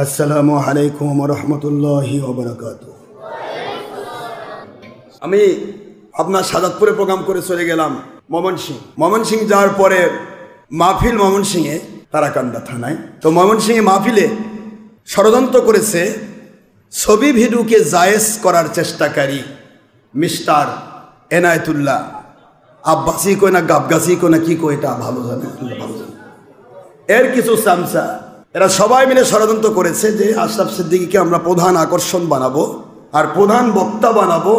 আসসালামু আলাইকুম ওয়া রাহমাতুল্লাহি ওয়া বারাকাতুহু। আমি আপনার সাজাদপুরে প্রোগ্রাম করে চলে গেলাম ময়মনসিংহ যাওয়ার পরে মাহফিল ময়মনসিংহে তারাকান্দা থানায়। তো ময়মনসিংহে মাহফিলে ষড়যন্ত্র করেছে ছবি ভিডিওকে জায়েজ করার চেষ্টাকারী মিস্টার এনায়েতুল্লাহ আব্বাসি কই না গাবগাছি কই না কি কই, এটা ভালো জানে, ভালো জানে। এর কিছু চামচা এরা সবাই মিলে ষড়যন্ত্র করেছে যে আশরাফ সিদ্দিকীকে আমরা প্রধান আকর্ষণ বানাবো আর প্রধান বক্তা বানাবো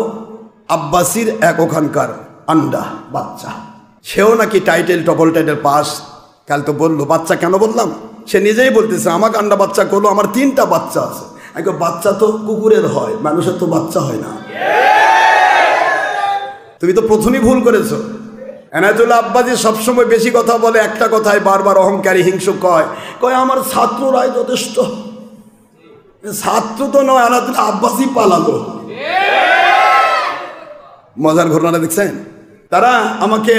আব্বাসির এক ওখানকার আন্ডা বাচ্চা। সেও নাকি ডবল টাইটেল পাস। কাল তো বললো বাচ্চা, কেন বললাম, সে নিজেই বলতেছে আমাকে আন্ডা বাচ্চা করলো, আমার 3টা বাচ্চা আছে। বাচ্চা তো কুকুরের হয়, মানুষের তো বাচ্চা হয় না। তুমি তো প্রথমেই ভুল করেছো। এনায়েতুল্লাহ আব্বাসি সবসময় বেশি কথা বলে, একটা কথায় বারবার অহংকারী হিংসুক কয় আমার ছাত্ররাই যথেষ্ট। ছাত্র তো নয়, এনায়েতুল্লাহ আব্বাসি পালালো। মজার ঘটনাটা দেখছেন? তারা আমাকে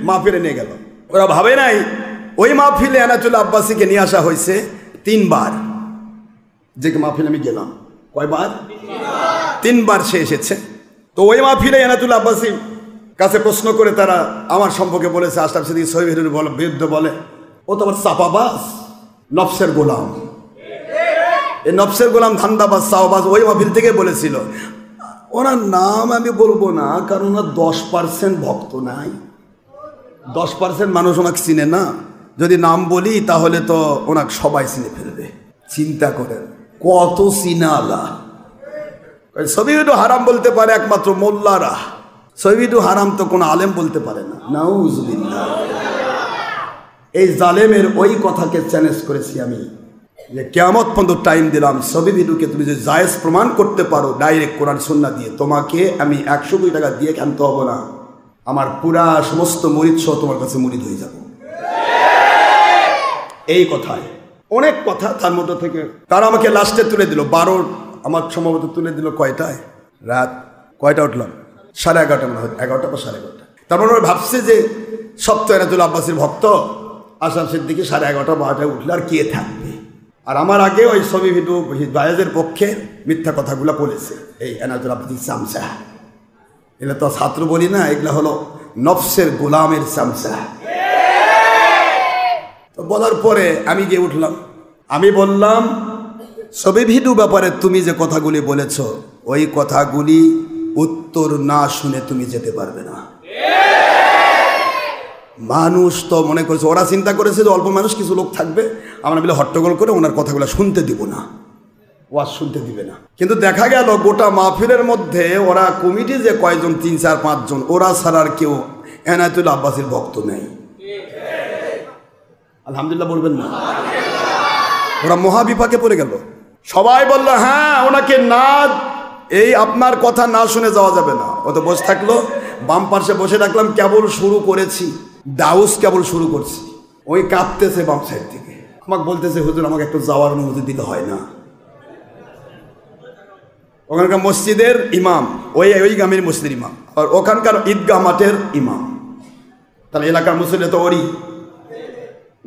মাহফিলে নিয়ে গেল, ওরা ভাবে নাই ওই মাহফিলে এনায়েতুল্লাহ আব্বাসিকে নিয়ে আসা হয়েছে 3বার। যে মাহফিলে আমি গেলাম কয়বার? 3বার সে এসেছে। তো ওই মাহফিলে এনায়েতুল্লাহ আব্বাসি কাছে প্রশ্ন করে তারা আমার সম্পর্কে বলেছে আশরাফ সিদ্দিকী ছবি ভিডিওর বিরুদ্ধে বলে ও তো আবার চাপাবাজ, নফসের গোলাম। এই নফসের গোলাম, ধান্দাবাজ, চাওয়াবাজ ওই মাহফিল থেকে বলেছিল। ওনার নাম আমি বলবো না, কারণ ওনার 10% ভক্ত নাই, 10% মানুষ ওনাকে চিনে না। যদি নাম বলি তাহলে তো ওনাকে সবাই চিনে ফেলবে। চিন্তা করেন কত চিনালা। ছবি ভিডিও হারাম বলতে পারে একমাত্র মোল্লারা, ছবি ভিডিও হারাম তো কোনো আলেম বলতে পারে না। নাউজুবিল্লাহ। এই জালেমের ওই কথাকে চ্যালেঞ্জ করেছি আমি যে কিয়ামত পর্যন্ত টাইম দিলাম, ছবি ভিডিওকে তুমি যদি জায়েজ প্রমাণ করতে পারো ডাইরেক্ট কোরআন সুন্নাহ দিয়ে, তোমাকে আমি 100 কোটি টাকা দিয়ে ক্ষান্ত হব না, আমার পুরা সমস্ত মুরিদ সহ তোমার কাছে মুরিদ হয়ে যাব। এই কথায় অনেক কথা, তার মধ্যে থেকে তারা আমাকে লাস্টে তুলে দিল 12, আমার সম্ভবত তুলে দিল কয়টায়, রাত কয়টা উঠলাম, 11:30 মনে হয়, 11টা বা 11:30। তারপর ওরা ভাবছে যে সব তো এনায়েতুল্লাহ আব্বাসির ভক্ত, আশরাফ সিদ্দিকী 11:30 12টায় উঠলে আর কে থাকবে। আর আমার আগে ওই ছবি ভিডিও জায়েজের পক্ষে মিথ্যা কথাগুলো বলেছে এই এনায়েতুল্লাহ আব্বাসির চামচা। এগুলো তো ছাত্র বলি না, এগুলো হলো নফসের গোলামের চামচা। তো বলার পরে আমি গিয়ে উঠলাম, আমি বললাম ছবি ভিডিও ব্যাপারে তুমি যে কথাগুলি বলেছ ওই কথাগুলি উত্তর না শুনে তুমি যেতে পারবে না। মানুষ তো মনে করেছে, ওরা চিন্তা করেছে যে অল্প মানুষ কিছু লোক থাকবে, আমরা মিলে হট্টগোল করে ওনার কথাগুলো শুনতে দিব না, ওয়াজ শুনতে দিবে না। কিন্তু দেখা গেল গোটা মাহফিলের মধ্যে ওরা কমিটি যে কয়জন, 3 4 5 জন, ওরা ছাড়ার কেউ এনায়েতুল্লাহ আব্বাসির ভক্ত নেই। আলহামদুলিল্লাহ বলবেন না? ওরা মহাবিপাকে পড়ে গেল। সবাই বলল হ্যাঁ ওনাকে না, এই আপনার কথা না শুনে যাওয়া যাবে না। ও তো বসে থাকলো, বাম পাশে বসে রাখলাম, কেবল শুরু করেছি, দাউস কেবল শুরু করছি, ওই কাঁপতেছে বাম সাইড থেকে, আমাকে বলতেছে হুজুর আমাকে একটু যাওয়ার অনুমতি দিতে হয় না। ওখানকার মসজিদের ইমাম, ওই গ্রামের মসজিদের ইমাম, আর ওখানকার ঈদগাহ মাঠের ইমাম। তাহলে এলাকার মুসল্লি তো ওরই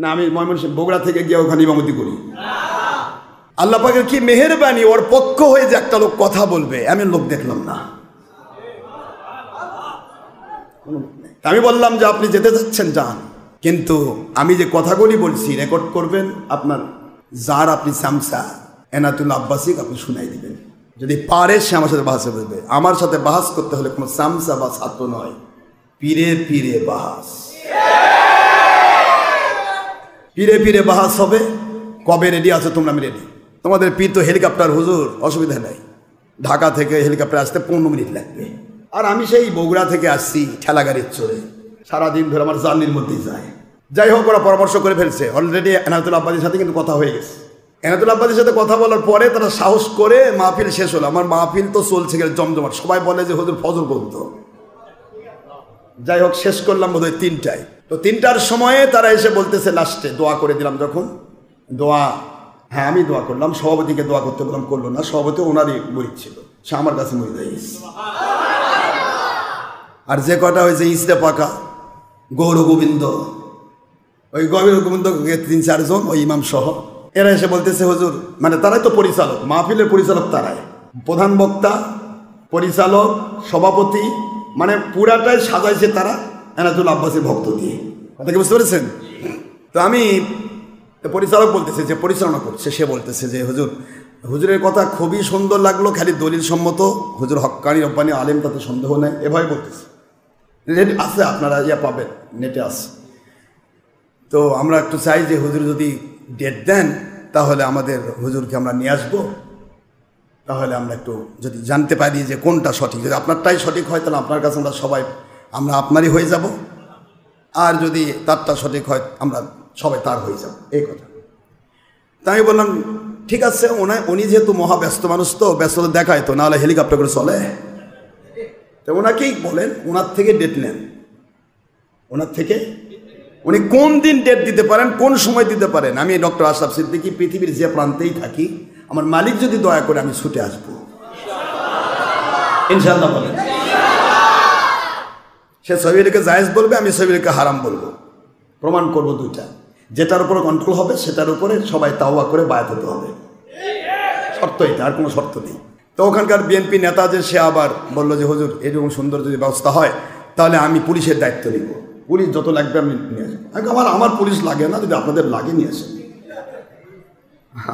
না। আমি ময়মনসিংহ বগুড়া থেকে গিয়ে ওখানে ইমামতি করি। আল্লাহ পাকের কি মেহেরবানি, ওর পক্ষ হয়ে যে একটা লোক কথা বলবে এমন লোক দেখলাম না। আমি বললাম যে আপনি যেতে যাচ্ছেন যান, কিন্তু আমি যে কথাগুলি বলছি রেকর্ড করবেন, আপনার যার আপনি চামচা এনায়েতুল্লাহ আব্বাসিক আপনি শুনাই দিবেন। যদি পারে সে আমার সাথে বাহাসে বলবে। আমার সাথে বাহাস করতে হলে কোনো চামচা বা ছাত্র নয়, পীরে পীরে বাহাস। পীরে পীরে বাহাস হবে। কবে রেডি আছো তোমরা? আমি রেডি। তোমাদের পীর তো হেলিকপ্টার, হুজুর অসুবিধা নেই, ঢাকা থেকে হেলিকপ্টার আসতে 15 মিনিট লাগবে। আর আমি সেই বগুড়া থেকে আসছি ঠেলা গাড়ির চড়ে, সারাদিন ধরে আমার জার্নির মধ্যেই যায়। যাই হোক, ওরা পরামর্শ করে ফেলছে অলরেডি। এনায়েতুল্লাহ আব্বাসির সাথে কিন্তু কথা হয়ে গেছে। এনায়েতুল্লাহ আব্বাসির সাথে কথা বলার পরে তারা সাহস করে মাহফিল শেষ হলো। আমার মাহফিল তো চলছে গেলে জমজমাট, সবাই বলে যে হুজুর ফজর পর্যন্ত। যাই হোক, শেষ করলাম বোধহয় 3টায়। তো 3টার সময়ে তারা এসে বলতেছে লাস্টে দোয়া করে দিলাম যখন, দোয়া, হ্যাঁ আমি দোয়া করলাম, সভাপতিকে দোয়া করতে বললাম, করলো না। সভাপতি ওনারই মুরিদ ছিল, সে আমার কাছে মুরিদ হয়ে গেছে। আর যে কটা হয়েছে ইসরে পাকা, গৌর গোবিন্দ, ওই গৌর গোবিন্দকে 3 4 জন ওই ইমাম সহ এরা এসে বলতেছে হুজুর, মানে তারাই তো পরিচালক, মাহফিলের পরিচালক তারাই, প্রধান বক্তা, পরিচালক, সভাপতি, মানে পুরাটাই সাজাইছে তারা এনায়েতুল্লাহ আব্বাসীর ভক্ত দিয়ে। কথা কি বুঝতে পেরেছেন? তো আমি পরিচালক বলতেছে, যে পরিচালনা করছে সে বলতেছে যে হুজুরের কথা খুবই সুন্দর লাগলো, খালি দলিল সম্মত, হুজুর হক্কানি রব্বানি আলেম, তাতে সন্দেহ নেই, এভাবে বলতেছে। নেট আছে, আপনারা পাবেন, নেটে আছে। তো আমরা একটু চাই যে হুজুর যদি ডেট দেন তাহলে আমাদের হুজুরকে আমরা নিয়ে আসবো, তাহলে আমরা একটু যদি জানতে পারি যে কোনটা সঠিক। যদি আপনারটাই সঠিক হয় তাহলে আপনার কাছে আমরা আপনারই হয়ে যাব, আর যদি তারটা সঠিক হয় আমরা সবাই তার হয়ে যাব, এই কথা। তাই আমি বললাম ঠিক আছে, উনি যেহেতু মহাব্যস্ত মানুষ, তো ব্যস্ততা দেখায় তো, নাহলে হেলিকপ্টার করে চলে। তো ওনাকেই বলেন, ওনার থেকে ডেট নেন, ওনার থেকে উনি কোন দিন ডেট দিতে পারেন, কোন সময় দিতে পারেন। আমি ডক্টর আশরাফ সিদ্দিকী পৃথিবীর যে প্রান্তেই থাকি, আমার মালিক যদি দয়া করে আমি ছুটে আসবো ইনশাআল্লাহ। বলেন, সে সহিহকে জায়েজ বলবে, আমি সহিহকে হারাম বলবো, প্রমাণ করব দুইটা। যেটার উপরে কন্ট্রোল হবে সেটার উপরে সবাই তাওবা করে বায়াত হতে হবে, শর্ত এটা, আর কোনো শর্ত নেই। তো ওখানকার বিএনপি নেতা যে সে আবার বললো যে হুজুর এরকম সুন্দর যদি ব্যবস্থা হয় তাহলে আমি পুলিশের দায়িত্ব নিব, পুলিশ যত লাগবে আমি নিয়ে আসবো। আমার পুলিশ লাগে না, যদি আপনাদের লাগে নিয়ে আসেন।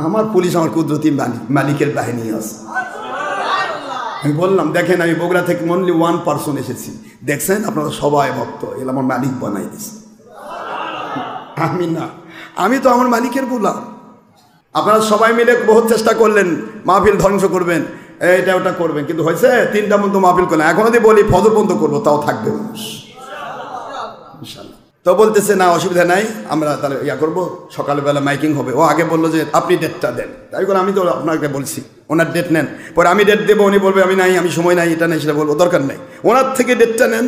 আমার পুলিশ আমার কুদরতি মালিকের বাহিনী আছে। আমি বললাম দেখেন, আমি বগুড়া থেকে অনলি 1% এসেছি, দেখছেন আপনারা সবাই ভক্ত, এগুলো আমার মালিক বানাই দিছে। আমি তো আমার মালিকের গোলাম। আপনারা সবাই মিলে বহুত চেষ্টা করলেন মাহফিল ধ্বংস করবেন, এটা ওটা করবেন, কিন্তু হয়েছে 3টা পর্যন্ত মাহফিল করলেন। এখন যদি বলি ফজর পর্যন্ত করবো, তাও থাকবে মানুষ ইনশাআল্লাহ। তো বলতেছে না অসুবিধা নাই, আমরা তাহলে করবো, সকালবেলা মাইকিং হবে। ও আগে বললো যে আপনি ডেটটা দেন, তাই করে আমি তো আপনাকে বলছি ওনার ডেট নেন, পরে আমি ডেট দেবো, উনি বলবে আমি নাই, আমি সময় নাই, এটা নেই সেটা বলবো, দরকার নেই, ওনার থেকে ডেটটা নেন।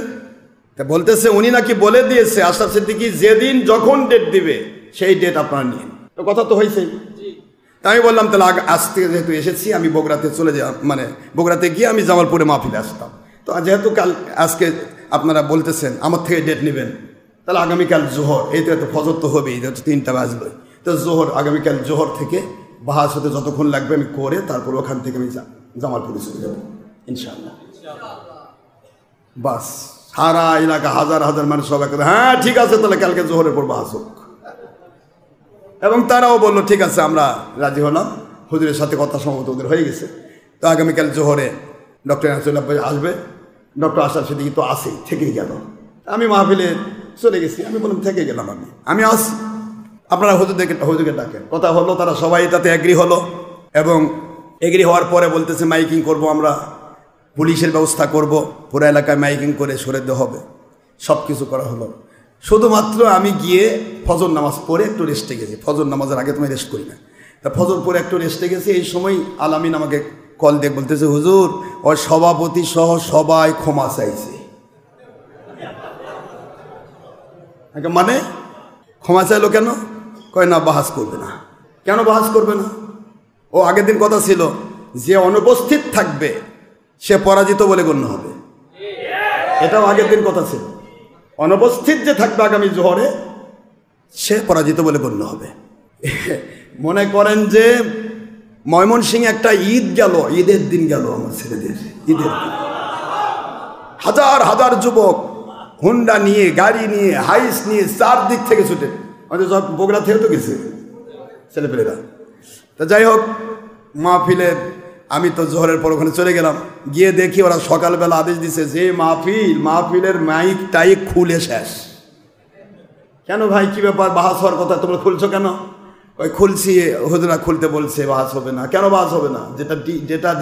তা বলতেছে উনি নাকি বলে দিয়েছে আশরাফ সিদ্দিকী যেদিন যখন ডেট দিবে সেই ডেট আপনারা নিন। তো কথা তো হয়েছেই। আমি বললাম তাহলে আজ থেকে যেহেতু এসেছি, আমি বগুড়াতে চলে যাই, মানে বগুড়াতে গিয়ে আমি জামালপুরে মাহফিলে আসতাম। তো যেহেতু আজকে আপনারা বলতেছেন আমার থেকে ডেট নেবেন, তাহলে আগামীকাল জোহর, এই তো ফজর তো হবেই, যেহেতু 3টা বাজলোই, তো জোহর, আগামীকাল জোহর থেকে বাহাস হতে যতক্ষণ লাগবে আমি করে তারপর ওখান থেকে আমি জামালপুরে চলে যাবো ইনশাআল্লাহ। বাস সারা এলাকা হাজার হাজার মানুষ সবাই হ্যাঁ ঠিক আছে, তাহলে কালকে জোহরের পর বাহাস হোক। এবং তারাও বললো ঠিক আছে, আমরা রাজি হলাম, হুজুরের সাথে কথা সম্ভবত ওদের হয়ে গেছে। তো আগামীকাল জোহরে ডক্টর এনায়েতুল্লাহ আসবে, ডক্টর আশরাফ সিদ্দিকী তো আসেই, থেকেই গেল। আমি মাহফিলে চলে গেছি, আমি বললাম থেকে গেলাম, আমি আসি, আপনারা হুজুরকে ডাকেন। কথা হলো, তারা সবাই তাতে এগ্রি হলো, এবং এগ্রি হওয়ার পরে বলতেছে মাইকিং করব, আমরা পুলিশের ব্যবস্থা করব, পুরো এলাকায় মাইকিং করে সরে দেওয়া হবে, সব কিছু করা হলো। শুধুমাত্র আমি গিয়ে ফজর নামাজ পড়ে একটু রেস্টে গেছি, ফজর নামাজের আগে তুমি রেস্ট করি না, তা ফজর পরে একটু রেস্টে গেছি। এই সময় আলামিন আমাকে কল দিয়ে বলতেছে হুজুর ওর সভাপতি সহ সবাই ক্ষমা চাইছে। মানে ক্ষমা চাইলো কেন? কয় না বাহাস করবে না। কেন বাহাস করবে না? ও আগের দিন কথা ছিল যে অনুপস্থিত থাকবে সে পরাজিত বলে গণ্য হবে, এটাও আগের দিন কথা ছিল। অনুপস্থিত যে থাকবে আগামী জোহরে সে পরাজিত বলে গণ্য হবে। মনে করেন যে ময়মনসিংহে একটা ঈদ গেল, ঈদের দিন গেল আমার ছেলেদের ঈদের দিন, হাজার হাজার যুবক হুন্ডা নিয়ে, গাড়ি নিয়ে, হাইস নিয়ে চারদিক থেকে ছুটে, হয়তো সব বগুড়া থেকে তো গেছে ছেলেপেলেরা। তা যাই হোক, মাহফিলে আমি তো জোহরের পর ওখানে চলে গেলাম, গিয়ে দেখি ওরা সকালবেলা আদেশ দিছে যে মাহফিলের মাইক টাইক খুলে শেষ। কেন ভাই কি ব্যাপার, বাহাস হওয়ার কথা, তোমরা খুলছো কেন? ওই খুলছি, হুজুরা খুলতে বলছে, বাহাস হবে না। কেন বাহাস হবে না? যেটা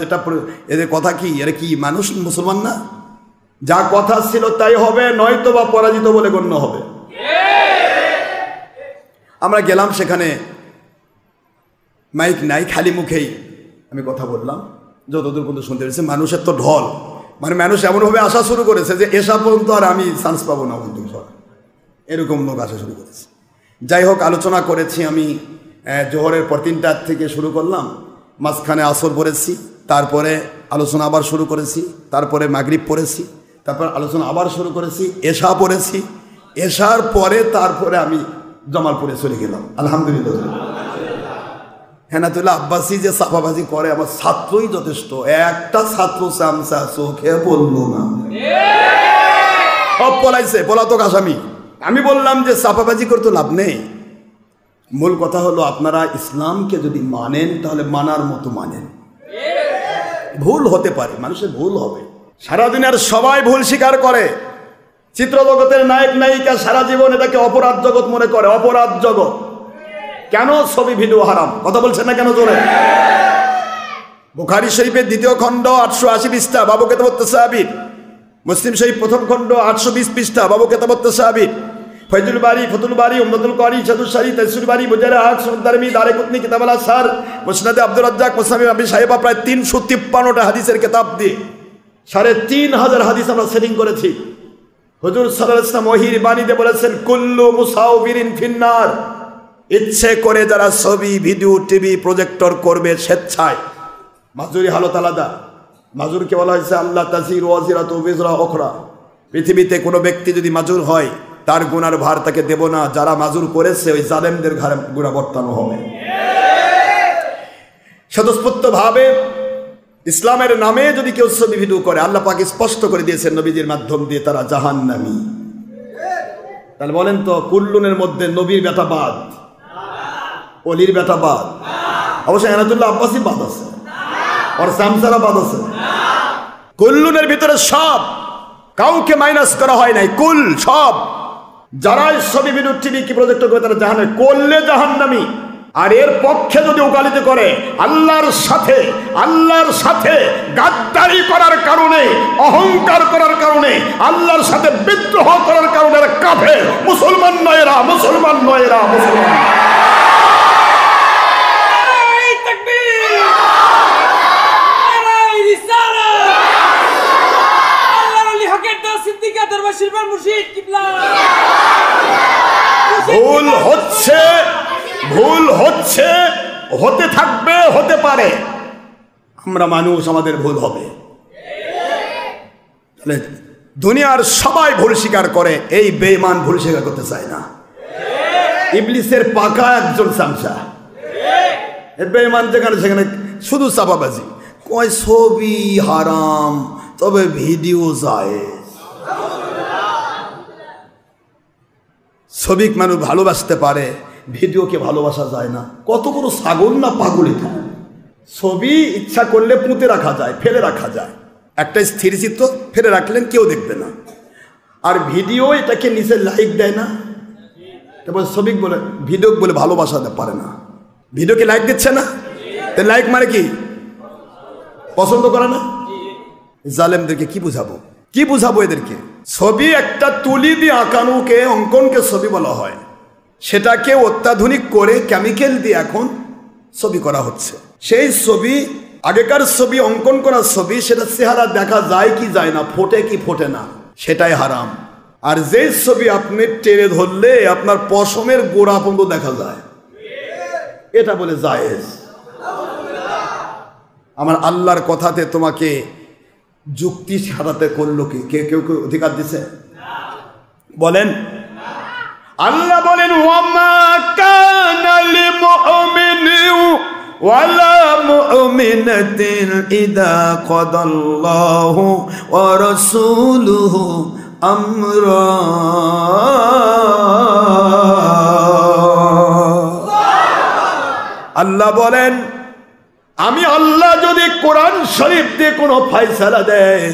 এদের কথা কি, এরা কি মানুষ, মুসলমান না? যা কথা ছিল তাই হবে, নয়তো বা পরাজিত বলে গণ্য হবে। আমরা গেলাম, সেখানে মাইক নাই, খালি মুখেই আমি কথা বললাম, যতদূর পর্যন্ত শুনতে পেরেছি। মানুষের তো ঢল, মানে মানুষ এমনভাবে আসা শুরু করেছে যে এসা পর্যন্ত আর আমি চান্স পাবো না বন্ধু, এরকম লোক আসা শুরু করেছে। যাই হোক, আলোচনা করেছি আমি জোহরের পর 3টার থেকে শুরু করলাম, মাঝখানে আসর পড়েছি, তারপরে আলোচনা আবার শুরু করেছি, তারপরে মাগরিব পড়েছি, তারপর আলোচনা আবার শুরু করেছি, এশা পড়েছি, এশার পরে তারপরে আমি জামালপুরে চলে গেলাম। আলহামদুলিল্লাহ, এনায়েতুল্লাহ আব্বাসী যে সাফাবাজি করে আমার ছাত্রই যথেষ্ট, একটা ছাত্র চামচা চোখে বললো না, সব পলাইছে, পলাতক আসামি। আমি বললাম যে সাফাবাজি করতে লাভ নেই, মূল কথা হলো আপনারা ইসলামকে যদি মানেন তাহলে মানার মতো মানেন। ভুল হতে পারে, মানুষের ভুল হবে, সারাদিনের সবাই ভুল স্বীকার করে। চিত্র জগতের নায়ক নায়িকা সারা জীবন এটাকে অপরাধ জগৎ মনে করে, অপরাধ জগৎ। কেন? ছবি ভিডিও হারাম। কথা বলছেন না কেন জোরে? বুখারী শরীফের 2য় খণ্ড 880 পৃষ্ঠা বাবু কিতাবুত তাসাবির, মুসলিম শরীফ 1ম খণ্ড 820 পৃষ্ঠা বাবু কিতাবুত তাসাবির, ফয়জুল বারী, ফতুল বারী, উমদাতুল কারী, শাদুস সারী, তাফসীর বারী, মুজারা হক, সুনান দারমি, দারকুতনী, কিতাব আল আসহার, মুসনাদে আব্দুর রাজ্জাক, মুসনাদ আবি সাহেবা, প্রায় 353টা হাদিসের কিতাব দিয়ে 3500 হাদিস আমরা সেটিং করেছি। হুজুর সাল্লাল্লাহু আলাইহি ওয়াসাল্লাম ওহীর বাণীতে বলেছেন, কুল্লু মুসাউবিরিন ফিন্নার, ইচ্ছে করে যারা ছবি ভিডিও টিভি প্রজেক্টর করবে স্বেচ্ছায়, মাজুরি হালত আলাদা। মাজুরকে বলা হয়েছে আল্লাহ তাজিরু ওয়াজিরাতু বিজরা উখরা, পৃথিবীতে কোনো ব্যক্তি যদি মাজুর হয় তার গুনার ভার তাকে দেব না, যারা মাজুর করেছে ওই জালেমদের ঘাড়ে গুনাহ বর্তানো হবে। স্বতঃস্ফূর্তভাবে ইসলামের নামে যদি কেউ ছবি ভিডিও করে, আল্লাহ পাক স্পষ্ট করে দিয়েছেন নবীজির মাধ্যম দিয়ে, তারা জাহান্নামী। তাহলে বলেন তো, কুল্লুনের মধ্যে নবীর বেটা বাদ, অলির বেটা বাদ? অবশ্যই এনায়েতুল্লাহ আব্বাসী বাদ আছে, আর সামসারা বাদ আছে। কুল্লুনের ভিতরে সব, কাউকে মাইনাস করা হয় নাই, কুল সব। যারা ছবি ভিডিও টিভি কি প্রজেক্ট করে তারা জাহান্নামী, করলে জাহান্নামী। আর এর পক্ষে যদি ওকালতি করে, আল্লাহর সাথে গাদ্দারি করার কারণে, অহংকার করার কারণে, আল্লাহর সাথে বিদ্রোহ করার কারণে কাফের, মুসলমান নয় এরা, মুসলমান নয় এরা, মুসলমান। ভুল হচ্ছে, হতে থাকবে, হতে পারে। আমরা মানুষ, আমাদের ভুল হবে। দুনিয়ার সবাই ভুল স্বীকার করে, এই বেঈমান ভুল স্বীকার করতে চায় না। ইবলিসের পাকা একজন চামচা, বেঈমান যেখানে সেখানে শুধু চাপাবাজি, কয় ছবি হারাম তবে ভিডিও যায়। ছবি মানুষ ভালোবাসতে পারে, ভিডিওকে ভালোবাসা যায় না। কত কোনো ছাগল না পাগল এটা। ছবি ইচ্ছা করলে পুঁতে রাখা যায়, ফেলে রাখা যায়, একটা স্থির চিত্র ফেলে রাখলেন কেউ দেখবে না। আর ভিডিও এটাকে নিচে লাইক দেয় না, তারপর ছবি বলে, ভিডিও বলে ভালোবাসা পারে না। ভিডিওকে লাইক দিচ্ছে না, লাইক মানে কি? পছন্দ করে না। জালেমদেরকে কি বুঝাবো, কি বুঝাবো এদেরকে? ছবি একটা তুলি দিয়ে আঁকানোকে, অঙ্কনকে ছবি বলা হয়। সেটাকে অত্যাধুনিক করে কেমিক্যাল দিয়ে এখন ছবি করা হচ্ছে। সেই ছবি, আগেকার ছবি, অঙ্কন করা ছবি, সেটা চেহারা দেখা যায় কি যায় না, ফোটে কি ফোটে না, সেটাই হারাম। আর যেই ছবি আপনি টেনে ধরলে আপনার পশমের গোড়া পর্যন্ত দেখা যায়, এটা বলে জায়েজ। আমার আল্লাহর কথাতে তোমাকে যুক্তি সারাতে করলো কি? কেউ অধিকার দিছে? বলেন। আল্লাহ বলেন, ওয়ামা কানা লিমুমিনিন ওয়ালা মুমিনাতিন ইযা কাদাল্লাহু ওয়া রাসূলুহু আমরা। আল্লাহ বলেন, আমি আল্লাহ যদি কোরআন শরীফ দিয়ে কোনো ফয়সালা দেয়,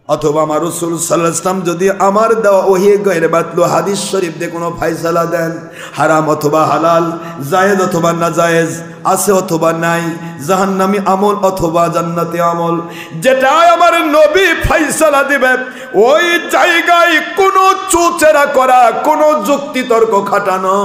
অথবা আমার রাসূল সাল্লাল্লাহু আলাইহি ওয়াসাল্লাম যদি আমার দেওয়া ওহী গায়রে বাতলু হাদিস শরীফ দিয়ে কোনো ফয়সালা দেন, হারাম অথবা হালাল, জায়েজ অথবা নাজায়েজ, আছে অথবা নাই, জাহান্নামী আমল অথবা জান্নাতি আমল, যেটা আমার নবী ফয়সালা দিবে, ওই জায়গায় কোনো চুচেরা করা, কোনো যুক্তি তর্ক খাটানো,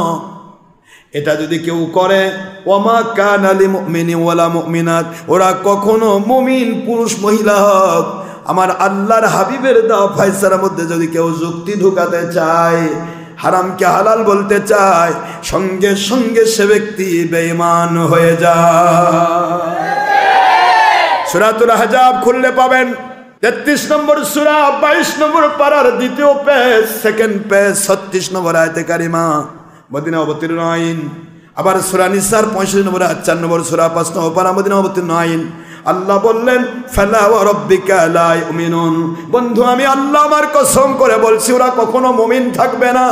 এটা যদি কেউ করে, ওয়ামা কানা লিমুমিনিন ওয়ালা মুমিনাত, ওরা কখনো মুমিন পুরুষ মহিলা হোক, আমার আল্লাহর হাবিবের দেওয়া ফয়সালার মধ্যে যদি কেউ যুক্তি ঢুকাতে চায়, হারামকে হালাল বলতে চায়, সঙ্গে সঙ্গে সে ব্যক্তি বেঈমান হয়ে যায়। সূরাতুল আহজাব খুললে পাবেন 33 নম্বর সূরা 22 নম্বর পারার 2য় পেজ, 2nd পেজ, 36 নম্বর আয়াতে কারিমা, মদিনা অবতীর্ণ আইন। আবার সূরা নিসার 65 নম্বর 4 নম্বর সূরা 5 নম্বর পারা মদিনা অবতীর্ণ আইন আল্লাহ বললেন ফালা ওয়া রাব্বিকা লা ইউমিনুন। বন্ধু আমি আল্লাহ আমার কসম করে বলছি ওরা কখনো মুমিন থাকবে না,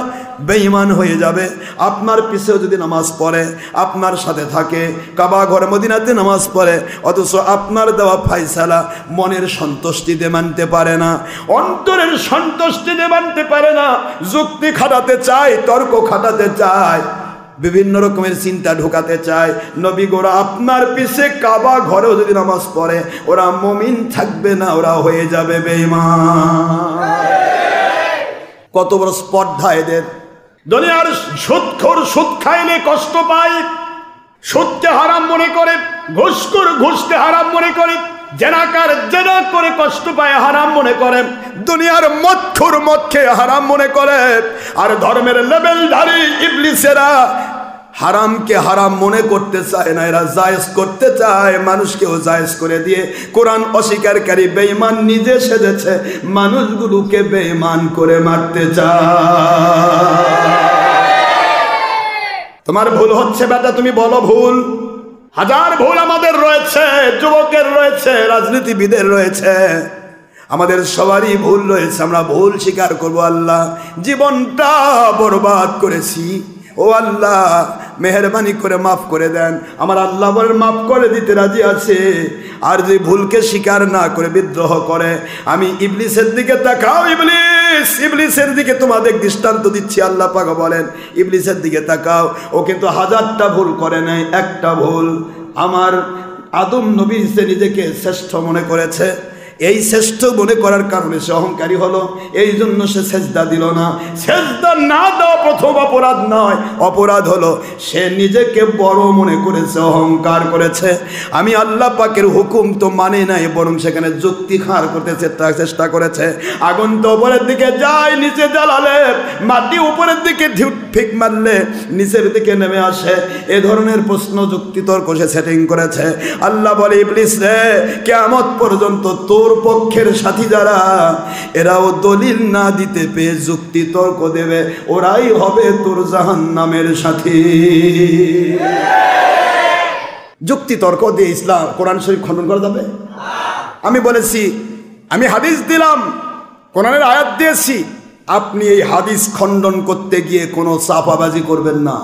বেঈমান হয়ে যাবে। আপনার পিছেও যদি নামাজ পড়ে, আপনার সাথে থাকে, কাবা ঘর মদিনাতে নামাজ পড়ে, অথচ আপনার দেওয়া ফায়সালা মনের সন্তুষ্টিতে মানতে পারে না, অন্তরের সন্তুষ্টিতে মানতে পারে না, যুক্তি খাটাতে চায়, তর্ক খাটাতে চায়, বিভিন্ন রকমের চিন্তা ঢোকাতে চায়। নবী গোরা আপনার পিছে কাবা ঘরেও যদি নামাজ পড়ে ওরা মুমিন থাকবে না, ওরা হয়ে যাবে বেঈমান। কত বড় স্পর্ধা এদের। দুনিয়ার সুদখোর সুদ খাইলে কষ্ট পায়, সুদকে হারাম মনে করে, ঘুষখোর ঘুষকে হারাম মনে করে, জেনাকার জেনা করে কষ্ট পায় হারাম মনে করে, দুনিয়ার মদখোর মদ খেয়ে হারাম মনে করে। আর ধর্মের লেবেলধারী ইবলিসেরা হারামকে হারাম মনে করতে চায় না, এরা জায়েজ করতে চায়, মানুষকেও জায়েজ করে দিয়ে কোরআন অস্বীকারী বেঈমান নিজে সেজেছে, মানুষগুলোকে বেঈমান করে মারতে চায়। তোমার ভুল হচ্ছে বেটা, তুমি বলো ভুল। হাজার ভুল আমাদের রয়েছে, যুবকের রয়েছে, রাজনীতিবিদের রয়েছে, আমাদের সবারই ভুল রয়েছে। আমরা ভুল স্বীকার করবো। আল্লাহ জীবনটা বরবাদ করেছি, ও আল্লাহ মেহেরবানি করে মাফ করে দেন। আমার আল্লাহ বলেন মাফ করে দিতে রাজি আছে। আর যদি ভুলকে স্বীকার না করে বিদ্রোহ করে, আমি ইবলিসের দিকে তাকাও, ইবলিসের দিকে তোমাদের দৃষ্টান্ত দিচ্ছি। আল্লাহ পাক বলেন ইবলিসের দিকে তাকাও, ও কিন্তু হাজারটা ভুল করে নাই, একটা ভুল আমার আদম নবী সে নিজেকে শ্রেষ্ঠ মনে করেছে। এই শ্রেষ্ঠ মনে করার কারণে সে অহংকারী হলো, এই জন্য সে সেজদা দিল না। সেজদা না দেওয়া প্রথম অপরাধ নয়, অপরাধ হলো সে নিজেকে বড় মনে করেছে, অহংকার করেছে। আমি আল্লাহ পাকের হুকুম তো মানে নাই, বরং সেখানে যুক্তি খাড় করতে চেষ্টা করেছে। আগুন তো উপরের দিকে যায়, নিচে জ্বালালে, মাটি উপরের দিকে ফিক মারলে নিচের দিকে নেমে আসে, এ ধরনের প্রশ্ন যুক্তি তর্ক সে সেটিং করেছে। আল্লাহ বলে ইবলিস রে, কিয়ামত পর্যন্ত তোর পক্ষের সাথী যারা, এরাও দলিল না দিতে পেয়ে যুক্তি তর্ক দেবে, ওরাই হবে তোর জাহান্নামের সাথী। যুক্তি তর্ক দিয়ে ইসলাম কোরআন শরীফ খণ্ডন করা যাবে? আমি বলেছি, আমি হাদিস দিলাম, কোরআনের আয়াত দিয়েছি, আপনি এই হাদিস খণ্ডন করতে গিয়ে কোনো চাপাবাজি করবেন না।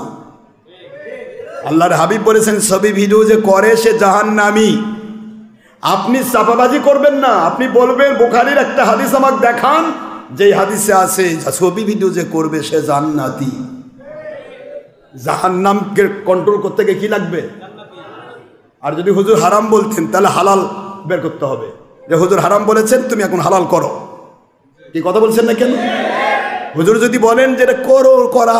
আল্লাহর হাবিব বলেছেন ছবি ভিডিও যে করে সে জাহান্নামী। আপনি চাপাবাজি করবেন না, আপনি বলবেন বুখারীর একটা হাদিস আমাকে দেখান, যে হাদিসে আছে ছবি ভিডিও যে করবে সে জান্নাতি। জাহান্নামকে কন্ট্রোল করতে গিয়ে কি লাগবে? আর যদি হুজুর হারাম বলতেন তাহলে হালাল বের করতে হবে, যে হুজুর হারাম বলেছেন তুমি এখন হালাল করো। কি কথা বলছেন না কেন? হুজুর যদি বলেন যে এটা করো, করা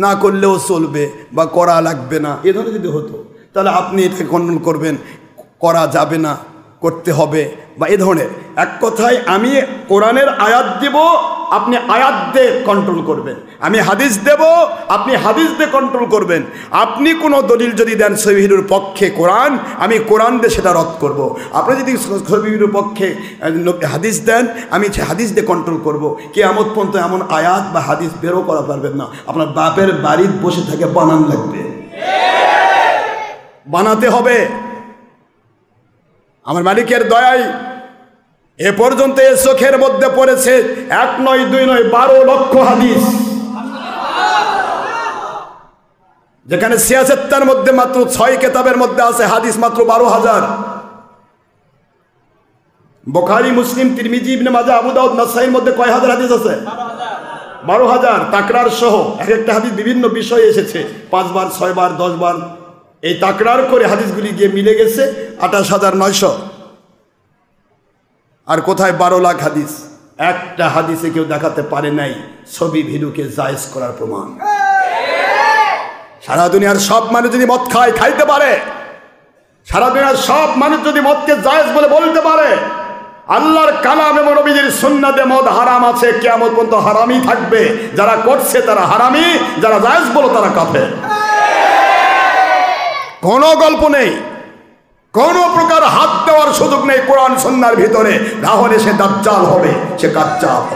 না করলেও চলবে বা করা লাগবে না, এ ধরনের যদি হতো তাহলে আপনি এটাকে কন্ট্রোল করবেন, করা যাবে না, করতে হবে বা এ ধরনের। এক কথায় আমি কোরআনের আয়াত দেব, আপনি আয়াত দিয়ে কন্ট্রোল করবেন, আমি হাদিস দেব, আপনি হাদিস দিয়ে কন্ট্রোল করবেন। আপনি কোনো দলিল যদি দেন সহিহুর পক্ষে কোরআন, আমি কোরআন দিয়ে সেটা রদ করব। আপনি যদি সহিহুর পক্ষে হাদিস দেন, আমি হাদিস দিয়ে কন্ট্রোল করব। কিয়ামত পর্যন্ত এমন আয়াত বা হাদিস বেরো করা পারবেন না। আপনার বাপের বাড়িতে বসে থেকে বানান লাগবে, বানাতে হবে। আমার মালিকের দয়ায় এ পর্যন্ত এ চোখের মধ্যে পড়েছে 1 নয় 2 নয় 12 লক্ষ হাদিস, যেখানে 76টার মধ্যে মাত্র 6 কিতাবের মধ্যে আছে হাদিস মাত্র 12,000। বুখারী, মুসলিম, তিরমিজি, ইবনে মাজাহ, আবু দাউদ, নাসাঈর মধ্যে কয় হাজার হাদিস আছে? 12,000 তাকরার সহ। এক একটা হাদিস বিভিন্ন বিষয়ে এসেছে, 5 বার 6 বার 10 বার, এই তাকরার করে হাদিসগুলি গিয়ে মিলে গেছে 28,900। আর কোথায় 12 লাখ হাদিস? একটা হাদিসে কেউ দেখাতে পারে নাই ছবি ভিডিওকে জায়েজ করার প্রমাণ। সারা দুনিয়ার সব মানুষ যদি মদ খায়, খাইতে পারে, সারা দুনিয়ার সব মানুষ যদি মদকে জায়েজ বলে বলতে পারে, আল্লাহর কালাম এবং নবীজির সুন্নাতে মদ হারাম আছে, কিয়ামত পর্যন্ত হারামই থাকবে। যারা করছে তারা হারামি, যারা জায়েজ বলো তারা কাফের। কোনো গল্প নেই, কোনো প্রকার হাত দেওয়ার সুযোগ নেই কোরআন সুন্নাহর ভিতরে, না হলে সে দাজ্জাল হবে, সে কাচ্চাল হবে।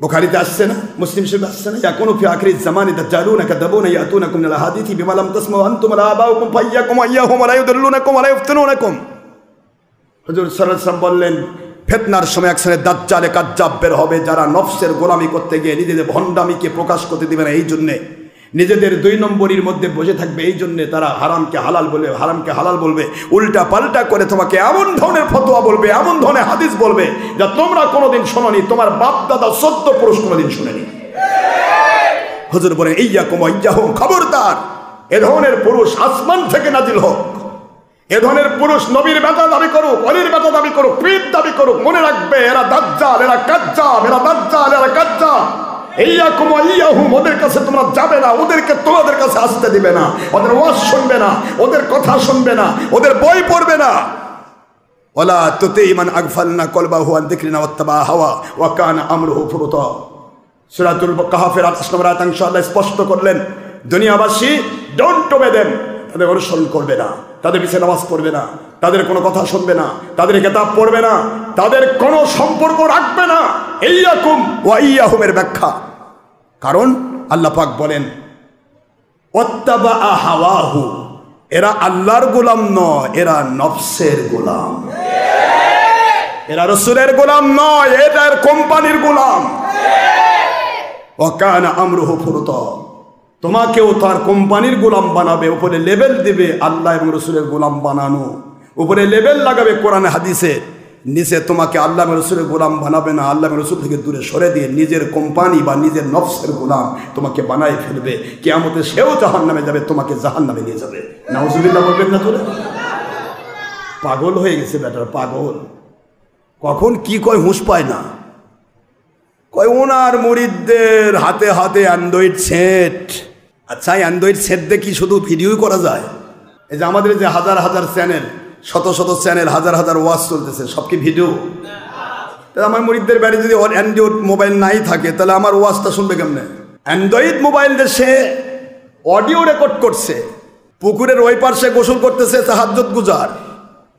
বুখারীতে আসছে না, মুসলিম শরীফে আসছে না, ইয়াকুনু ফি আখিরিজ জামানি দাজ্জালুনা কাযাবুনা ইয়াতুনাকুম মিনাল হাদিসি বিমা লাম তাসমাউ আনতুম ওয়া আবাউকুম ফাইয়াকুম আইয়াহুম ওয়া লা ইউদিল্লুনাকুম ওয়া লা ইফতিনুনাকুম। হুজুর সাল্লাল্লাহু আলাইহি ওয়াসাল্লাম বললেন, ফিতনার সময় এক শ্রেণীর দাজ্জালে কাজ্জাব বের হবে, যারা নফসের গোলামি করতে গিয়ে নিজেদের ভণ্ডামিকে প্রকাশ করতে দিবে না, এই জন্যে নিজেদের 2 নম্বরীর মধ্যে বসে থাকবে, এই জন্যে তারা হারামকে হালাল বলবে, হারামকে হালাল বলবে, উল্টা পাল্টা করে তোমাকে এমন ধরনের ফতোয়া বলবে, এমন ধরনের হাদিস বলবে যা তোমরা কোনোদিন শোনোনি, তোমার বাপ দাদা 14 পুরুষ কোনোদিন শোনেনি। হুজুর বলেন, ইয়াকুম ইয়াহুম, খবরদার, এ ধরনের পুরুষ আসমান থেকে নাজিল হোক, এ ধরনের পুরুষ নবীর বেটা দাবি করুক, অলির বেটা দাবি করুক, পীর দাবি করুক, মনে রাখবে এরা দাজ্জাল, এরা কাজ্জাব, এরা দাজ্জাল, এরা কাজ্জাব। ইয়াকুম ইয়াহুম, ওদের কাছে তোমরা যাবে না, ওদেরকে তোমাদের কাছে আসতে দিবে না, ওদের ওয়াজ শুনবে না, ওদের কথা শুনবে না, ওদের বই পড়বে না। ওয়ালা তুতি মান আগফালনা কলবাহু আন যিকরিনা ওয়াত্তাবা হাওয়া ওয়া কানা আমরুহু ফুরুতা। সূরাতুল কাহফের 28 নম্বর আয়াত ইনশাআল্লাহ স্পষ্ট করলেন, দুনিয়াবাসী ডোন্ট ওবে দেম, তাদের অনুসরণ করবে না, তাদের পিছনে নামাজ পড়বে না, তাদের কোনো কথা শুনবে না, তাদের কিতাব পড়বে না, তাদের কোনো সম্পর্ক রাখবে না। ইয়াকুম ওয়া ইয়াহুমের ব্যাখ্যা, কারণ আল্লাহ পাক বলেন ওয়াত্তাবা হাওয়াহু, এরা আল্লাহর গোলাম নয়, এরা নফসের গোলাম, এরা রাসূলের গোলাম নয়, এটা এর কোম্পানির গোলাম। ওয়া কানা আমরুহু ফুরুতা, তোমাকেও তার কোম্পানির গোলাম বানাবে, উপরে লেবেল দিবে আল্লাহ এবং রসুলের গোলাম বানানো, উপরে লেবেল লাগাবে কোরআনে হাদিসে, নিচে তোমাকে আল্লাহ এবং রসুলের গোলাম বানাবে না, আল্লাহ এবং রসুল থেকে দূরে সরে দিয়ে নিজের কোম্পানি বা নিজের নফসের গোলাম তোমাকে বানায় ফেলবে। কিয়ামতে সেও জাহান্নামে যাবে, তোমাকে জাহান্নামে নিয়ে যাবে। নাউজুবিল্লাহ বলবেন না তোরা? পাগল হয়ে গেছে বেটার, পাগল, কখন কি কয় হুঁশ পায় না। কয় ওনার মুরিদদের হাতে হাতে অ্যান্ড্রয়েড সেট। আচ্ছা, অ্যান্ড্রয়েড সেট দিয়ে কি শুধু ভিডিওই করা যায়? এই যে আমাদের যে হাজার হাজার চ্যানেল, শত শত চ্যানেল, হাজার হাজার ওয়াজ চলতেছে, সব কি ভিডিও? তাহলে আমার মুরিদদের বাড়ি যদি অ্যান্ড্রয়েড মোবাইল নাই থাকে, তাহলে আমার ওয়াজটা শুনবে কেমনে? অ্যান্ড্রয়েড মোবাইল দিয়ে সে অডিও রেকর্ড করছে, পুকুরের ওই পার্শ্বে গোসল করতেছে তাহাজ্জুদ গুজার,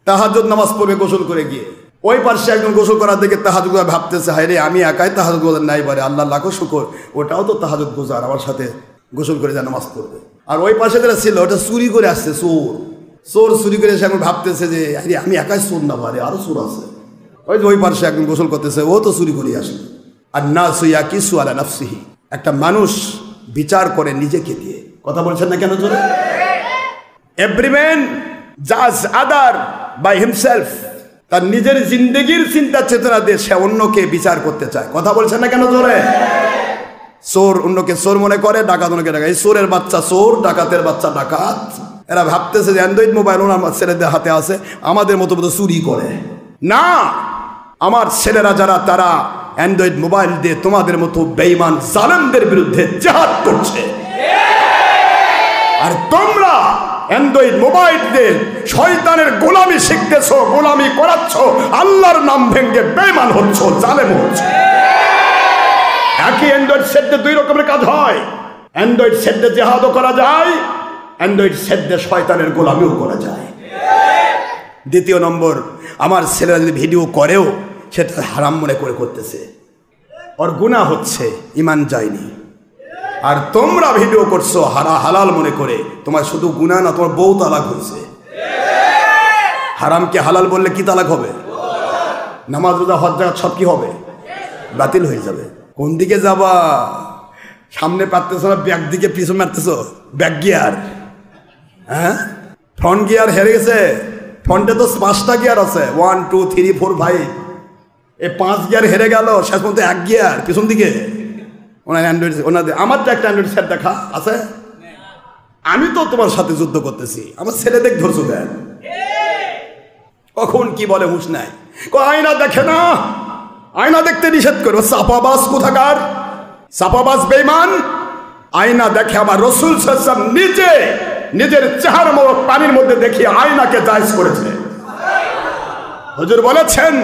তাহাজ্জুদ নামাজ পড়বে গোসল করে গিয়ে, ওই পার্শ্বে একজন গোসল করার দিকে তাহাজ্জুদ গুজার ভাবতেছে, হায় রে আমি একাই তাহাজ্জুদ গুজার নাই পারে, আল্লাহ লাখো শুকর, ওটাও তো তাহাজ্জুদ গুজার, আমার সাথে গোসল করে যা নামাজ পড়বে। আর ওই পাশে যারা ছিল ওটা চুরি করে আসছে, চোর চুরি করে এসে এখন ভাবতেছে যে আরে আমি একাই চোর না পারে, আরো চোর আছে। ওই যে ওই পার্শ্বে একজন গোসল করতেছে, ও তো চুরি করে আসে। আর না সুইয়া কিসু আলা নাফসিহি, একটা মানুষ বিচার করে নিজেকে দিয়ে। কথা বলছেন না কেন জোরে? এভরি ম্যান জাজ আদার বাই হিমসেলফ, তার নিজের জিন্দগির চিন্তা চেতনা দিয়ে সে অন্যকে বিচার করতে চায়। কথা বলছেন না কেন জোরে? চোর অন্যকে চোর মনে করে, ডাকাত অন্যকে ডাকাত। এই চোরের বাচ্চা চোর, ডাকাতের বাচ্চা ডাকাত। এরা ভাবতেছে যে অ্যান্ড্রয়েড মোবাইল ওনার ছেলেদের হাতে আছে, আমাদের মতো মতো চুরি করে। না, আমার ছেলেরা যারা, তারা অ্যান্ড্রয়েড মোবাইল দিয়ে তোমাদের মতো বেঈমান জালেমদের বিরুদ্ধে জিহাদ করছে। আর তোমরা অ্যান্ড্রয়েড মোবাইল দিয়ে শয়তানের গোলামি শিখতেছো, গোলামি করাচ্ছ, আল্লাহর নাম ভেঙে বেঈমান হচ্ছ, জালেম হচ্ছ। একই অ্যান্ড্রয়েড সেট দিয়ে 2 রকমের কাজ হয়। অ্যান্ড্রয়েড সেট দিয়ে জিহাদও করা যায়, অ্যান্ড্রয়েড সেট দিয়ে শয়তানের গোলামিও করা যায়। দ্বিতীয় নম্বর, আমার ছেলেরা যদি ভিডিও করেও সেটা হারাম মনে করে করতেছে, ওর গুনাহ হচ্ছে, ঈমান যায়নি। আর তোমরা ভিডিও করছো হালাল মনে করে, তোমার শুধু গুনাহ না, তোমার বউ তালাক হয়েছে। হারামকে হালাল বললে কি তালাক হবে? নামাজ রোজা হজ জাকাত সব কি হবে? বাতিল হয়ে যাবে। কোন দিকে যাবা? সামনে পারতেছো না, ব্যাক দিকে পিছনে মারতেছো, ব্যাক গিয়ার। হ্যাঁ, ফ্রন্ট গিয়ার হেরে গেছে। ফ্রন্টে তো 5টা গিয়ার আছে, 1 2 3 4 5, এই 5 গিয়ার হেরে গেল, শেষ পর্যন্ত 1 গিয়ার পিছন দিকে। ওনার অ্যান্ড্রয়েড, ওনাদের আমার তো একটা অ্যান্ড্রয়েড সেট দেখা আছে। আমি তো তোমার সাথে যুদ্ধ করতেছি, আমার ছেলে দেখ ধরছো দেন, কখন কি বলে হুঁশ নাই। আয়না দেখে না, আয়না দেখতে নিষেধ করো, চাপাবাজ কোথাকার, চাপাবাজ বেঈমান। আয়না দেখে আমার রাসূল সাল্লাল্লাহু আলাইহি ওয়াসাল্লাম নিজে নিজের চেহারা মোবারক পানির মধ্যে দেখিয়ে আয়নাকে জায়েজ করেছে। হুজুর বলেছেন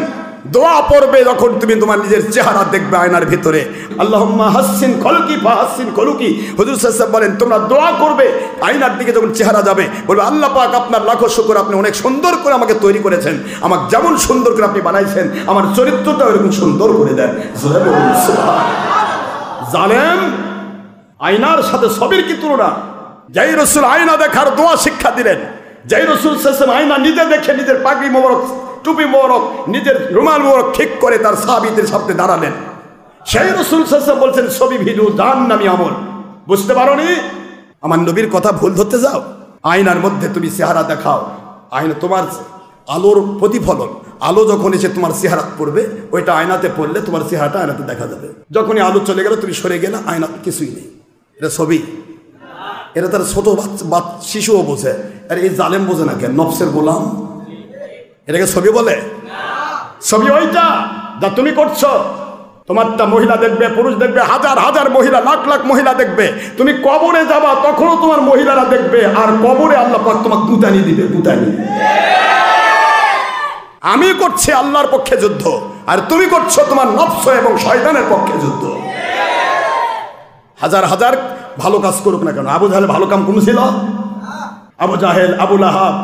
দোয়া পড়বে যখন তুমি তোমার নিজের চেহারা দেখবে আয়নার ভিতরে, আল্লাহুম্মা হাসসিন খলকি ফাহাসসিন খুলুকি। হুজুর সাল্লাল্লাহু আলাইহি ওয়াসাল্লাম বলেন তোমরা দোয়া করবে, আয়নার দিকে যখন চেহারা যাবে বলবে আল্লাহ পাক আপনার লাখো শুকর, আপনি অনেক সুন্দর করে আমাকে তৈরি করেছেন, আমাকে যেমন সুন্দর করে আপনি বানাইছেন আমার চরিত্রটা এরকম সুন্দর করে দেন। সুবহানাল্লাহ। জালেম আয়নার সাথে ছবির কি তুলনা? যেই রসুল আয়না দেখার দোয়া শিক্ষা দিলেন, যেই রসুল শেষে আয়না নিজে দেখে নিজের পাগড়ি মোবারক, টুপি মোবারক, নিজের রুমাল মোবারক ঠিক করে তার সাহাবীদের সামনে দাঁড়ালেন, সেই রসুল শেষে বলছেন ছবি ভিডিও জাহান্নামী আমল। বুঝতে পারোনি? আমার নবীর কথা ভুল ধরতে যাও? আয়নার মধ্যে তুমি চেহারা দেখাও, আয়না তোমার আলোর প্রতিফলন, আলো যখন এসে তোমার চেহারা পড়বে, ওইটা আয়নাতে পড়লে তোমার চেহারাটা আয়নাতে দেখা যাবে। যখনই আলো চলে গেল তুমি সরে গেলে, আয়না কিছুই নেই। এটা ছবি। এটা তার ছোট শিশুও বোঝে। আর এই জালেম বোঝে না কেন? নফসের গোলাম। এটাকে ছবি বলে? ছবি ওইটা যা তুমি করছো। তোমারটা মহিলা দেখবে, পুরুষ দেখবে, হাজার হাজার মহিলা, লাখ লাখ মহিলা দেখবে। তুমি কবরে যাবা তখনও তোমার মহিলারা দেখবে, আর কবরে আল্লাহ পাক তোমাকে দুটানি দিবে, দুটানি। আমি করছি আল্লাহর পক্ষে যুদ্ধ, আর তুমি করছো তোমার নফস এবং শয়তানের পক্ষে যুদ্ধ। হাজার হাজার ভালো কাজ করুক না কেন, আবু জাহেল ভালো কাম কোন ছিল? আবু জাহেল, আবু লাহাব,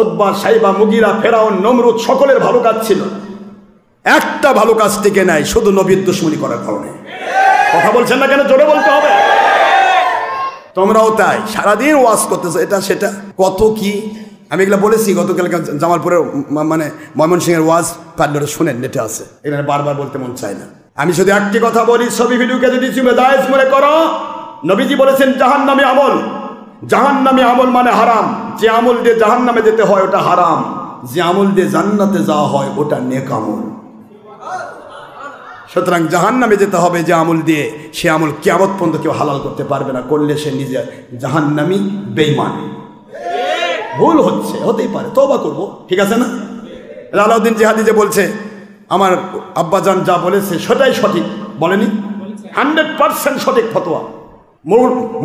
উতবা, সাইবা, মুগিরা, ফেরাউন, নমরুদ সকলের ভালো কাজ ছিল। একটা ভালো কাজ টিকে নাই, শুধু নবীর দুশমনি করার কারণে। কথা বলছেন না কেন? জোরে বলতে হবে। তোমরাও তাই সারাদিন ওয়াজ করতেছো, এটা সেটা কত কি। আমি এগুলো বলেছি গতকালকে জামালপুরের, মানে ময়মনসিংহের ওয়াজ পারলে শুনেন, নেটে আছে। এখানে বারবার বলতে মন চায় না। আমি শুধু একটি কথা বলি, ছবি ভিডিওকে যদি তুমি জায়েজ মনে করো, নবীজি বলেছেন জাহান্নামী আমল। জাহান্নামী আমল মানে হারাম। যে আমল দিয়ে জাহান্নামে যেতে হয় ওটা হারাম, যে আমল দিয়ে জান্নাতে যাওয়া হয় ওটা নেক আমল। সুতরাং জাহান্নামে যেতে হবে যে আমল দিয়ে, সে আমল কিয়ামত পর্যন্ত কেউ হালাল করতে পারবে না। করলে সে নিজে জাহান্নামী, বেঈমান। ভুল হচ্ছে, হতেই পারে, তওবা করব, ঠিক আছে না? আলাউদ্দিন জিহাদি যে বলছে আমার আব্বাজান যা বলেছে সেটাই সঠিক, বলেনি? 100% সঠিক ফতোয়া।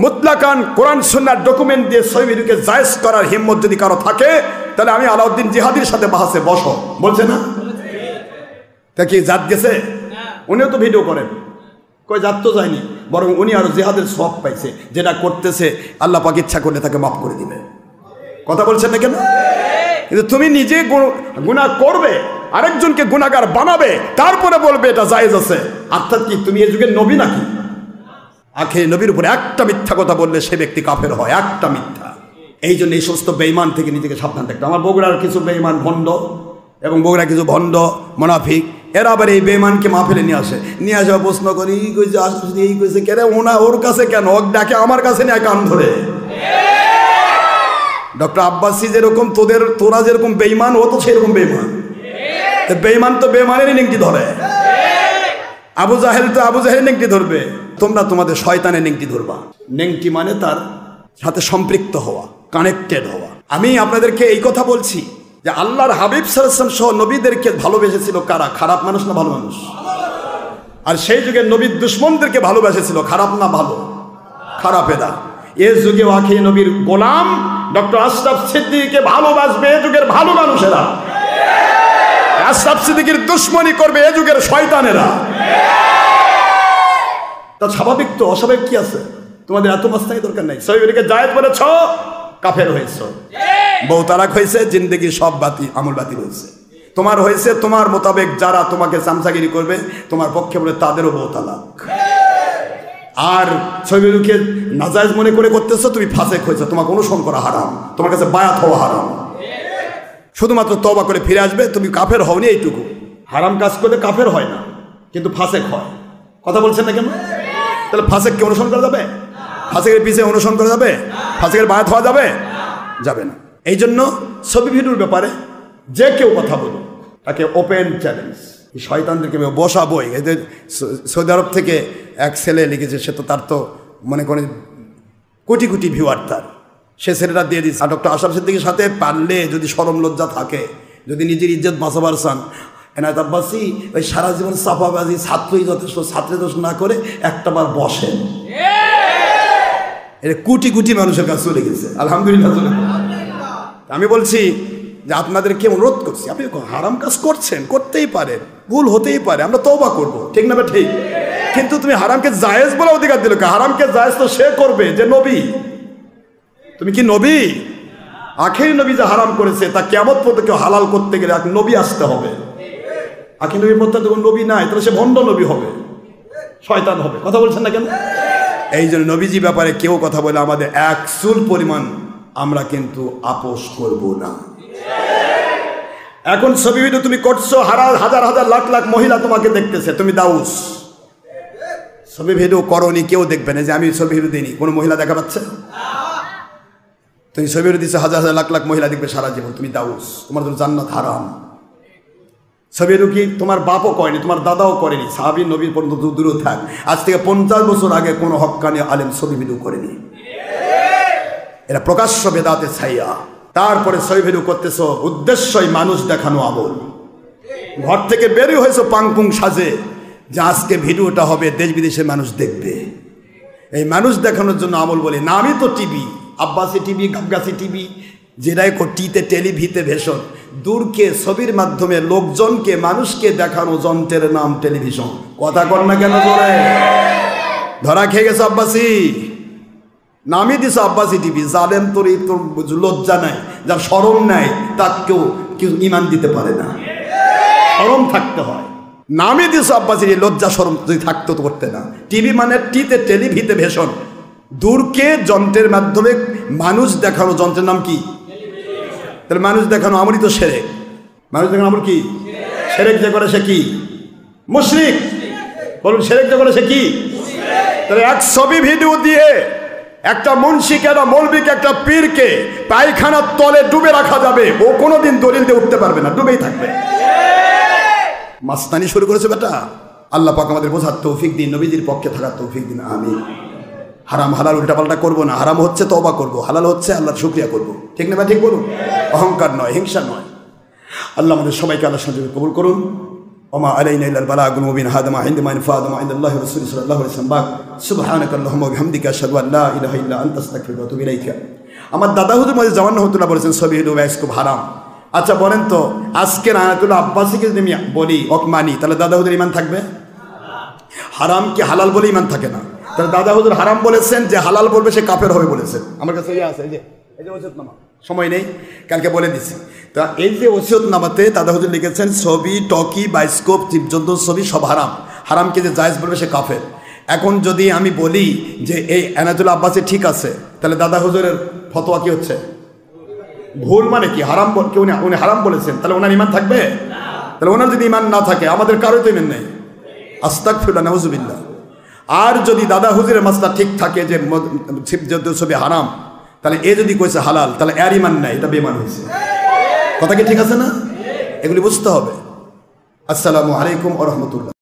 মুতলাকান কোরআন সুন্নাহর ডকুমেন্ট দিয়ে সহিহকে জায়েজ করার হিম্মত যদি কারো থাকে, তাহলে আমি আলাউদ্দিন জিহাদির সাথে বাহাসে বসো, বলছে না? তা কি জাত গেছে? উনিও তো ভিডিও করেন, কই জাত তো যায়নি, বরং উনি আরো জিহাদের সওয়াব পাইছে। যেটা করতেছে আল্লাহ পাক ইচ্ছা করলে তাকে মাফ করে দিবে। কথা বলছেন না কেন? কিন্তু তুমি নিজে গুনাহ করবে, আরেকজনকে গুনাহগার বানাবে, তারপরে বলবে এটা জায়েজ আছে। অর্থাৎ কি তুমি এই যুগের নবী নাকি? আখেরি নবীর উপরে একটা মিথ্যা কথা বললে সে ব্যক্তি কাফের হয়, একটা মিথ্যা। এই জন্য এই সমস্ত বেঈমান থেকে নিজেকে সাবধান থাকতে। আমার বগুড়ার কিছু বেঈমান ভণ্ড এবং বগুড়া কিছু ভণ্ড মুনাফিক, এরা আবার এই বেঈমানকে মাহফিলে নিয়ে আসে, নিয়ে আসে প্রশ্ন করি, এই কইছে আসলে এই কইছে কেন, ওর কাছে কেন, ওক ডাকে আমার কাছে নিয়ে কান ধরে। ডক্টর আব্বাসী যেরকম তোরা যেরকম বেঈমান, ও তো সেরকম বেঈমান। বেঈমান তো বেঈমানেরই নেংটি ধরে। আবু জাহেল তো আবু জাহেল নেংটি ধরবে, তোমরা তোমাদের শয়তানের নেংটি ধরবা। নেংটি মানে তার সাথে সম্পৃক্ত হওয়া, কানেক্টেড হওয়া। আমি আপনাদেরকে এই কথা বলছি যে আল্লাহর হাবিব সাল্লাল্লাহু আলাইহি ওয়াসাল্লাম সহ নবীদেরকে ভালোবেসেছিল কারা? খারাপ মানুষ না ভালো মানুষ? আর সেই যুগে নবীর দুশমনদেরকে ভালোবেসেছিল খারাপ না ভালো? খারাপেরা। এ যুগে আখিরি নবীর গোলাম ডক্টর আশরাফ সিদ্দিকীকে ভালোবাসবে এ যুগের ভালো মানুষেরা, আশরাফ সিদ্দিকীর দুশমনি করবে এ যুগের শয়তানেরা। তা স্বাভাবিক তো, অস্বাভাবিক কি আছে? তোমাদের এত মাস্তানি দরকার নাই। সহিহকে জায়েজ বলেছ, কাফের হয়েছ। বউ তালাক হয়েছে, জিন্দেগি সব আমল বাতিল হয়েছে। তোমার হয়েছে, তোমার মোতাবেক যারা তোমাকে চামচাগিরি করবে তোমার পক্ষে বলে তাদেরও বউ তালাক। আর সহিহকে নাজায়েজ মনে করে করতেছো, তুমি ফাসেক হয়েছে, তোমাকে অনুসরণ করা হারাম, তোমার কাছে বায়াত হওয়া হারাম। শুধুমাত্র তওবা করে ফিরে আসবে, তুমি কাফের হওনি এইটুকু। হারাম কাজ করলে কাফের হয় না, কিন্তু ফাসেক হয়। কথা বলছেন না কেন? তাহলে ফাসেককে অনুসরণ করা যাবে? ফাসেকের পিছে অনুসরণ করা যাবে? ফাসেকের বায়াত হওয়া যাবে? যাবে না। এই জন্য ছবি ভিডিওর ব্যাপারে যে কেউ কথা বলুক, তাকে ওপেন চ্যালেঞ্জ। শয়তানদেরকে বসাবই। এদের সৌদি আরব থেকে এক ছেলে লিখেছে, সে তো তার তো মনে করেন কোটি কোটি ভিউয়ার তার, সে ছেলেটা দিয়ে দিচ্ছে। আর ডক্টর আশরাফ সিদ্দিকীর সাথে পারলে যদি শরম লজ্জা থাকে, যদি নিজের ইজ্জত বাঁচাবার চান, এনায়েত আব্বাসী ওই সারা জীবন চাপাবাজি, ছাত্রই যথেষ্ট, ছাত্রে দোষ না করে একটাবার বসেন। এটা কোটি কোটি মানুষের কাছে চলে গেছে, আলহামদুলিল্লাহ। আমি বলছি যে আপনাদেরকে অনুরোধ করছি, আপনি হারাম কাজ করছেন, করতেই পারেন, ভুল হতেই পারে, আমরা তওবা করব, ঠিক না? ঠিক। কিন্তু তুমি হারামকে জায়েজ বলে অধিকার দিল। হারামকে জায়েজ তো সে করবে যে নবী। তুমি কি নবী? আখেরি নবী যে হারাম করেছে তা কিয়ামত পর্যন্ত কেউ হালাল করতে গেলে এক নবী আসতে হবে। আখেরি নবীর মধ্যে যখন নবী নাই, তাহলে সে ভণ্ড নবী হবে। শয়তান হবে। কথা বলছেন না কেন? এই জন্য নবীজি ব্যাপারে কেউ কথা বলে আমাদের এক চুল পরিমাণ আমরা কিন্তু আপোষ করব না। এখন ছবি ভিডিও তুমি করছো, হাজার হাজার লাখ লাখ মহিলা তোমাকে দেখতেছে, তুমি দাউস। ছবি ভিডিও করনি, কেউ দেখবে না যে আমি ছবি ভিডিও দিইনি, কোনো মহিলা দেখা পাচ্ছে? তুমি ছবি ভিডিও দিচ্ছ, হাজার হাজার লাখ লাখ মহিলা দেখবে সারা জীবন, তুমি দাউস, তোমার জন্য জান্নাত হারাম। ছবি ভিডিও কি তোমার বাপও করেনি, তোমার দাদাও করেনি, সাহাবী নবীর পর্যন্ত দূরে থাক, আজ থেকে 50 বছর আগে কোনো হক্কানি আলেম ছবি ভিডিও করেনি। এরা প্রকাশ্য বেদাতে ছাইয়া। তারপরে ছবি ভিডিও করতেছ, উদ্দেশ্যই মানুষ দেখানো আমল। ঘর থেকে বেরিয়ে হয়েছে পাংপুং সাজে যে আজকে ভিডিওটা হবে, দেশ বিদেশের মানুষ দেখবে। এই মানুষ দেখানোর জন্য আমল বলে নামই তো টিভি, আব্বাসি টিভি, গাবগাছি টিভি, যেটাই টিতে টেলিভিতে ভেষণ। দূরকে ছবির মাধ্যমে লোকজনকে, মানুষকে দেখানো যন্ত্রের নাম টেলিভিশন। কথা কর না কেন বলে? ধরা খেয়ে গেছে আব্বাসি, নামই দিস আব্বাসি টিভি। জালেম, তোর লজ্জা নাই, যার শরম নাই তাকেও কেউ ইমান দিতে পারে না, শরম থাকতে হয়। নামই দিস আব্বাসি, লজ্জা শরম যদি থাকতো তো করতে না। টিভি মানে টিতে টেলিভিতে ভেষণ। দূরকে যন্ত্রের মাধ্যমে মানুষ দেখানো যন্ত্রের নাম কি? তাহলে মানুষ দেখানো আমলই তো শিরক। মানুষ দেখানো আমল কি? শিরক যে করে সে কি? মুশরিক। বলুন, শিরক যে করে সে কি? তাহলে এক ছবি ভিডিও দিয়ে একটা মুন্সিকে, একটা মৌলবীকে, একটা পীরকে পায়খানার তলে ডুবে রাখা যাবে, ও কোনোদিন দলিল দিয়ে উঠতে পারবে না, ডুবেই থাকবে। মাস্তানি শুরু করেছে বেটা। আল্লাহ পাক আমাদের বোঝার তৌফিক দিন, নবীজির পক্ষে থাকার তৌফিক দিন, আমিন। হারাম হালাল উল্টাপাল্টা করবো না। হারাম হচ্ছে তওবা করবো, হালাল হচ্ছে আল্লাহর শুকরিয়া করবো। ঠিক না? ঠিক বলুন। অহংকার নয়, হিংসা নয়। আল্লাহ আমাদের সবাইকে আল্লাহর সঙ্গে কবুল করুন। ওমা আলাইনা ইল্লাল বালাগুল মুবিন। হাদা মা ইনদা মা ইনফাদা মা ইনদাল্লাহি ওয়া রাসূলিহি সাল্লাল্লাহু আলাইহি ওয়াসাল্লাম। সুবহানাকা আল্লাহুম্মা ওয়া বিহামদিকা আশহাদু আল লা ইলাহা ইল্লা আনতা আস্তাগফিরুকা ওয়া আতুবু ইলাইকা। আমার দাদা হুজুর মধ্যে জামান রহমাতুল্লাহ বলেছেন ছবি ভিডিও খুব হারাম। আচ্ছা বলেন তো, আজকে আয়াতুল্লাহ আব্বাসীকে যদি আমি বলি মানি, তাহলে দাদা হুজুর ইমান থাকবে? হারাম কি হালাল বলে ইমান থাকে না? তাহলে দাদা হুজুর হারাম বলেছেন, যে হালাল বলবে সে কাফের হবে বলেছেন। আমার কাছে আছে, এই যে ওসিয়তনামা, সময় নেই, কালকে বলে দিছি। তা এই যে ওসিয়তনামাতে দাদা হুজুর লিখেছেন ছবি, টকি, বায়োস্কোপ, জীবজন্তুর ছবি সব হারাম। হারামকে যে জায়েজ বলবে সে কাফের। এখন যদি আমি বলি যে এই আয়াতুল্লাহ আব্বাসী ঠিক আছে, তাহলে দাদা হুজুরের ফতোয়া কি হচ্ছে? ভুল। মানে কি? হারাম। উনি হারাম বলেছেন, তাহলে ওনার ইমান থাকবে? তাহলে ওনার যদি ইমান না থাকে, আমাদের কারোই তো ইমান নেই। আস্তাগফিরুল্লাহ, নাউযুবিল্লাহ। আর যদি দাদা হুজুরের মাসলা ঠিক থাকে যে জীবজন্তুর ছবি হারাম, তাহলে এ যদি কইছে হালাল, তাহলে এর ইমান নাই, এটা বেঈমান হয়েছে। কথা কি ঠিক আছে না? এগুলি বুঝতে হবে। আসসালামু আলাইকুম ওয়া রাহমাতুল্লাহ।